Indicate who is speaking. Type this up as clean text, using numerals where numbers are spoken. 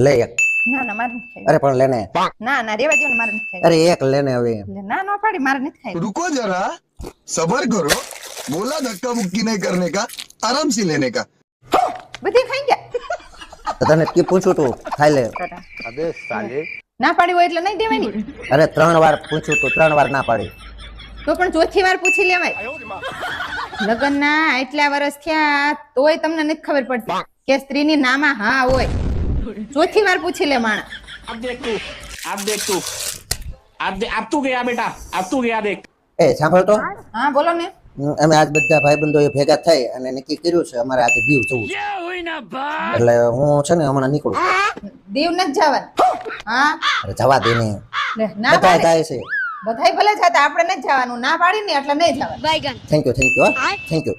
Speaker 1: લે એક.
Speaker 2: ના ના મારે નથી ખાવી.
Speaker 1: અરે પણ લેને.
Speaker 2: ના ના રેવા દો ને મારે નથી ખાવી.
Speaker 1: અરે એક લેને હવે.
Speaker 2: એટલે ના નો પાડી મારે નથી ખાવી.
Speaker 3: रुको जरा सबर करो बोला धक्का मुक्की नहीं करने का आराम से लेने का
Speaker 2: બધી ખાઈ ગયા.
Speaker 1: તો તને કી પૂછું તું ખાઈ લે.
Speaker 4: अबे साले
Speaker 2: ના પાડી હોય એટલે નહીં દેવાની.
Speaker 1: અરે 3 વાર પૂછ્યું તું 3 વાર ના પાડી.
Speaker 2: તો પણ ચોથી વાર પૂછી લેવાય. લગ્નના આટલા વર્ષ થયા તોય તમને નથી ખબર પડતી કે સ્ત્રીની નામાં હા હોય. ચોથી વાર પૂછી લે માણા.
Speaker 5: अब देख तू अब तू गया बेटा अब तू गया देख
Speaker 1: એ સાંભળ તો.
Speaker 2: હા બોલો ને.
Speaker 1: અમે આજ બધા ભાઈબંધોએ ભેગા થઈ અને નક્કી કર્યું છે અમારે આજે દીવ જવું છે. એટલે હું છે ને હમણાં નીકળું.
Speaker 2: દીવ નથી જવાનું. હા
Speaker 1: અરે જવા દે ને.
Speaker 2: લે ના
Speaker 1: બધા
Speaker 2: પાડી.
Speaker 1: જાય છે.
Speaker 2: બધાય ભલે જતા આપણે નથી જવાનું. ના પાડી ને એટલે નહીં જવાનું.
Speaker 1: Thank you thank you thank you.